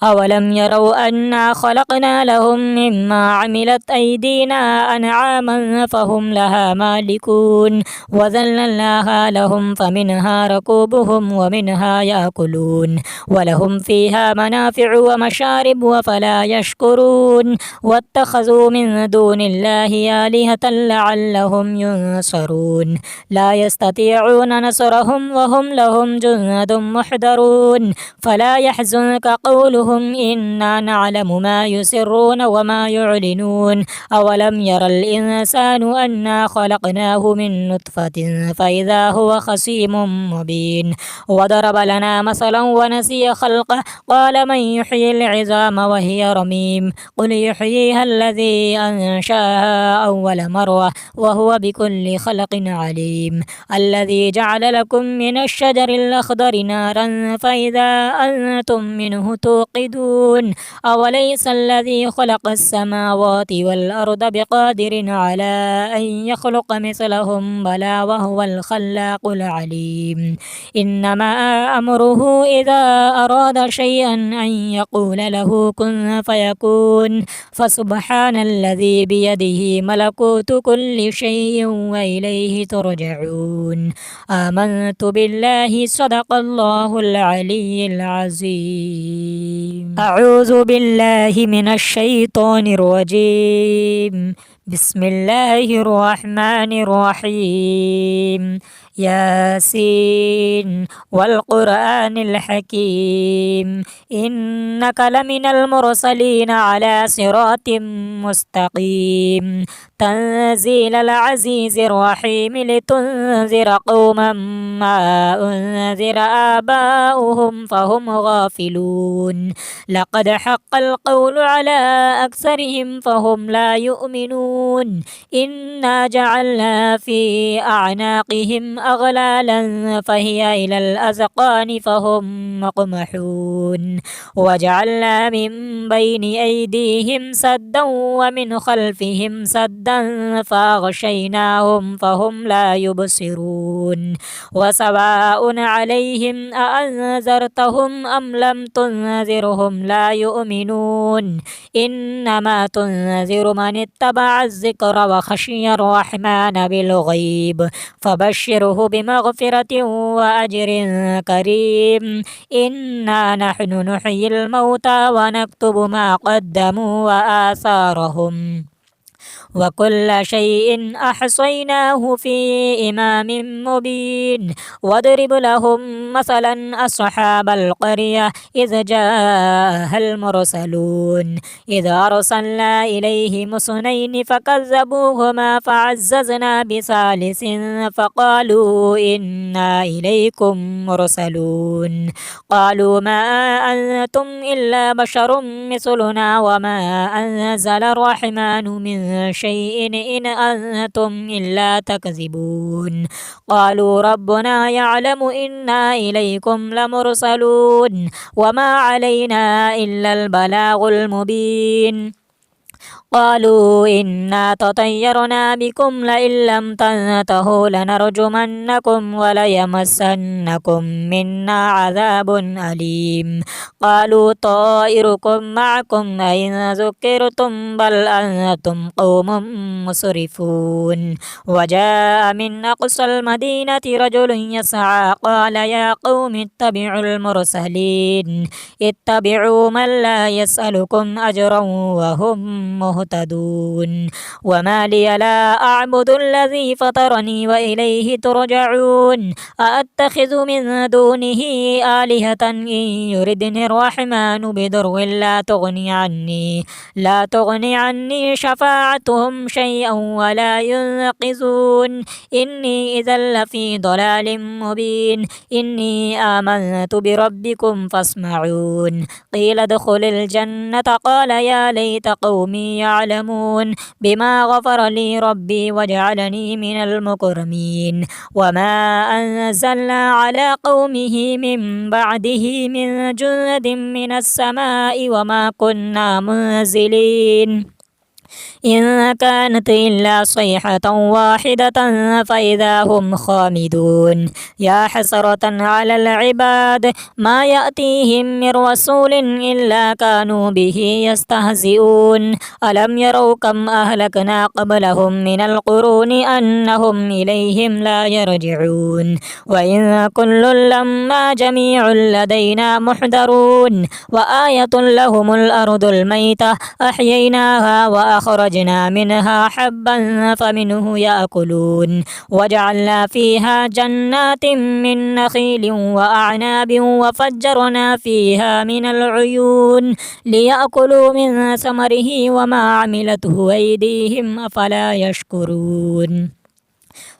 أولم يروا أنا خلقنا لهم مما عملت أيدينا أنعاما فهم لها مالكون وذللناها لهم فمنها ركوبهم ومنها يأكلون ولهم فيها منافع ومشارب وفلا يشكرون واتخذوا من دون الله آلهة لعلهم ينصرون لا يستطيعون نصرهم وهم لهم جند محضرون فلا يحزنك قولهم إنا نعلم ما يسرون وما يعلنون أولم ير الإنسان أنا خلقناه من نطفة فإذا هو خصيم مبين وضرب لنا مثلا ونسي خلقه قال من يحيي العظام وهي رميم قل يحييها الذي أنشأها أول مرة وهو بكل خلق عليم الذي جعل لكم من الشجر الأخضر نارا فإذا أنتم منه توقدون أوليس الذي خلق السماوات والأرض بقادر على أن يخلق مثلهم بلى وهو الخلاق العليم إنما أمره إذا أراد شيئا أن يقول له كن فيكون فسبحان الذي بيده ملكوت كل شيء وإليه ترجعون آمنت بالله صدق الله العلي العظيم أعوذ بالله من الشيطان الرجيم بسم الله الرحمن الرحيم ياسين والقرآن الحكيم إنك لمن المرسلين على صراط مستقيم تنزيل العزيز الرحيم لتنذر قوما ما أنذر آباؤهم فهم غافلون لقد حق القول على أكثرهم فهم لا يؤمنون إنا جعلنا في أعناقهم أغلالا فهي إلى الأذقان فهم مقمحون وجعلنا من بين أيديهم سدا ومن خلفهم سدا فأغشيناهم فهم لا يبصرون وسواء عليهم أأنذرتهم أم لم تنذرهم لا يؤمنون إنما تنذر من اتبع الذكر وخشي الرحمن بالغيب فبشره بمغفرة وأجر كريم إنا نحن نحيي الموتى ونكتب ما قدموا وآثارهم وكل شيء أحصيناه في إمام مبين واضرب لهم مثلا أصحاب القرية إذ جاءها المرسلون إذ أرسلنا إليهم اثنين فكذبوهما فعززنا بثالث فقالوا إنا إليكم مرسلون قالوا ما أنتم إلا بشر مثلنا وما أنزل الرحمن من شيء إن أنتم إلا تكذبون قالوا ربنا يعلم إنا إليكم لمرسلون وما علينا إلا البلاغ المبين قالوا إنا تطيرنا بكم لئن لم تنتهوا لنرجمنكم وليمسنكم منا عذاب أليم قالوا طائركم معكم أئن ذكرتم بل أنتم قوم مسرفون وجاء من أقصى المدينة رجل يسعى قال يا قوم اتبعوا المرسلين اتبعوا من لا يسألكم أجرا وهم مهتدون وما لي لا أعبد الذي فطرني وإليه ترجعون أأتخذ من دونه آلهة إن يردني الرحمن بضر لا تغني عني شفاعتهم شيئا ولا ينقذون إني إذا لفي ضلال مبين إني آمنت بربكم فاسمعون قيل ادخل الجنة قال يا ليت قومي يعلمون بما غفر لي ربي وجعلني من المكرمين وما أنزلنا على قومه من بعده من جند من السماء وما كنا منزلين إن كانت إلا صيحة واحدة فإذا هم خامدون يا حسرة على العباد ما يأتيهم من رسول إلا كانوا به يستهزئون ألم يروا كم أهلكنا قبلهم من القرون أنهم إليهم لا يرجعون وإن كل لما جميع لدينا محضرون وآية لهم الأرض الميتة أحييناها وأخرجنا منها حبا فمنه يأكلون وجعلنا فيها جنات من نخيل وأعناب وفجرنا فيها من العيون ليأكلوا من ثمره وما عملته أيديهم أفلا يشكرون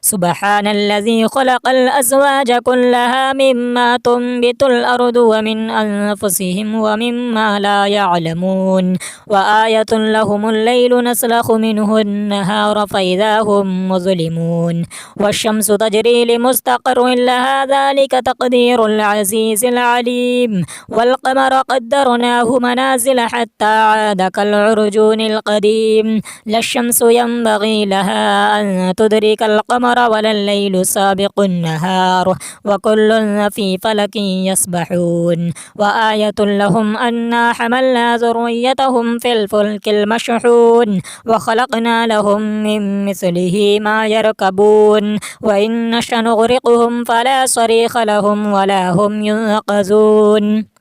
سبحان الذي خلق الأزواج كلها مما تنبت الأرض ومن أنفسهم ومما لا يعلمون وآية لهم الليل نسلخ منه النهار فإذا هم مظلمون والشمس تجري لمستقر لها ذلك تقدير العزيز العليم والقمر قدرناه منازل حتى عاد كالعرجون القديم لا الشمس ينبغي لها أن تدرك القمر ولا الليل سابق النهار وكل في فلك يسبحون وآية لهم أنا حملنا ذريتهم في الفلك المشحون وخلقنا لهم من مثله ما يركبون وإن نشأ نغرقهم فلا صريخ لهم ولا هم ينقذون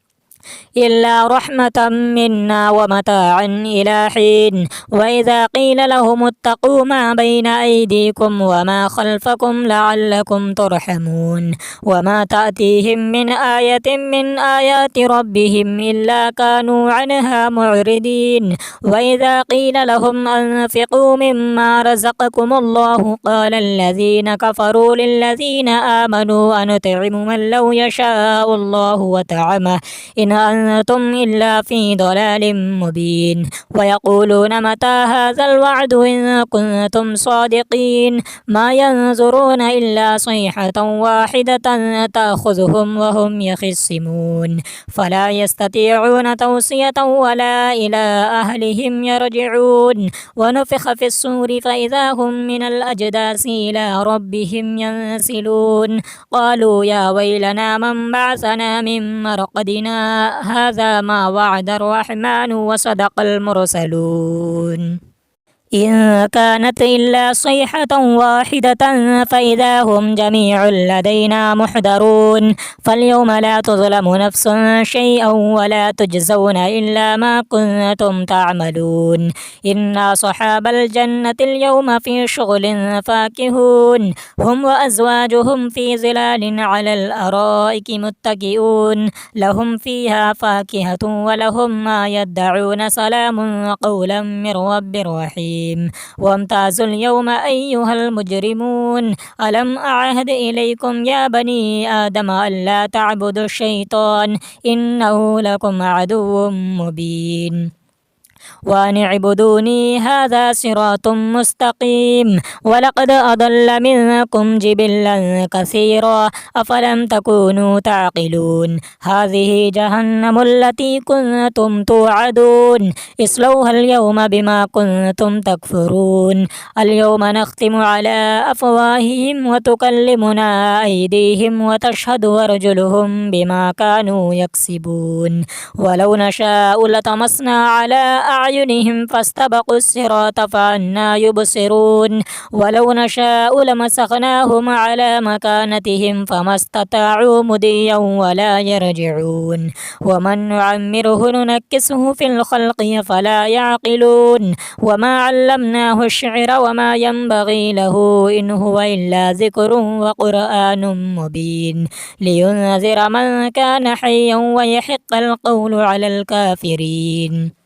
إلا رحمة منا ومتاعا إلى حين وإذا قيل لهم اتقوا ما بين أيديكم وما خلفكم لعلكم ترحمون وما تأتيهم من آية من آيات ربهم إلا كانوا عنها معرضين وإذا قيل لهم أنفقوا مما رزقكم الله قال الذين كفروا للذين آمنوا أنطعم من لو يشاء الله وطعمه إن أنتم إلا في ضلال مبين ويقولون متى هذا الوعد إن كنتم صادقين ما ينظرون إلا صيحة واحدة تأخذهم وهم يخصمون فلا يستطيعون توصية ولا إلى أهلهم يرجعون ونفخ في الصور فإذا هم من الأجداث إلى ربهم ينسلون قالوا يا ويلنا من بعثنا من مرقدنا هذا ما وعد الرحمن وصدق المرسلون إن كانت إلا صيحة واحدة فإذا هم جميع لدينا محضرون فاليوم لا تظلم نفس شيئا ولا تجزون إلا ما كنتم تعملون إن أصحاب الجنة اليوم في شغل فاكهون هم وأزواجهم في ظلال على الأرائك متكئون لهم فيها فاكهة ولهم ما يدعون سلام قولا من رب رحيم وامتازوا اليوم أيها المجرمون ألم أعهد إليكم يا بني آدم ألا تعبدوا الشيطان إنه لكم عدو مبين وأن اعبدوني هذا صراط مستقيم ولقد أضل منكم جبلا كثيرا أفلم تكونوا تعقلون هذه جهنم التي كنتم توعدون اصلوها اليوم بما كنتم تكفرون اليوم نختم على أفواههم وتكلمنا أيديهم وتشهد أرجلهم بما كانوا يكسبون ولو نشاء لطمسنا على أعينهم فاستبقوا الصراط فأنى يبصرون ولو نشاء لمسخناهم على مكانتهم فما استطاعوا مضيا ولا يرجعون ومن نعمره ننكسه في الخلق فلا يعقلون وما علمناه الشعر وما ينبغي له إن هو إلا ذكر وقرآن مبين لينذر من كان حيا ويحق القول على الكافرين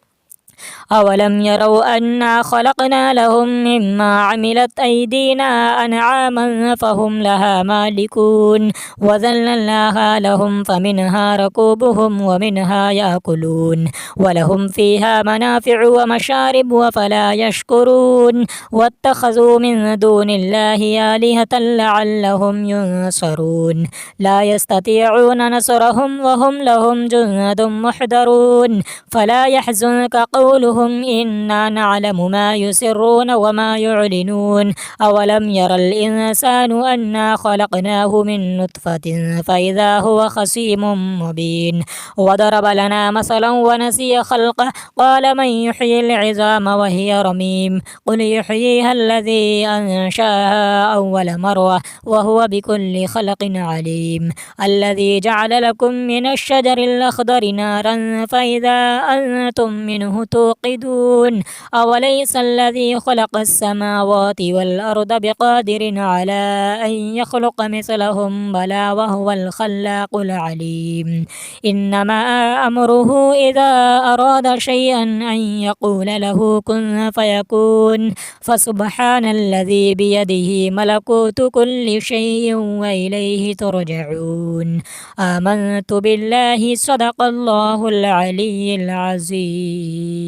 أولم يروا أنا خلقنا لهم مما عملت أيدينا أنعاما فهم لها مالكون وذللناها لهم فمنها ركوبهم ومنها يأكلون ولهم فيها منافع ومشارب وفلا يشكرون واتخذوا من دون الله آلهة لعلهم ينصرون لا يستطيعون نصرهم وهم لهم جند محضرون فلا يحزنك قولهم إنا نعلم ما يسرون وما يعلنون أولم ير الإنسان أنا خلقناه من نطفة فإذا هو خصيم مبين وضرب لنا مثلا ونسي خلقه قال من يحيي العظام وهي رميم قل يحييها الذي أنشاها أول مرة وهو بكل خلق عليم الذي جعل لكم من الشجر الأخضر نارا فإذا أنتم منه توقدون أوليس الذي خلق السماوات والأرض بقادر على أن يخلق مثلهم بلى وهو الخلاق العليم إنما أمره إذا أراد شيئا أن يقول له كن فيكون فسبحان الذي بيده ملكوت كل شيء وإليه ترجعون آمنت بالله صدق الله العلي العظيم.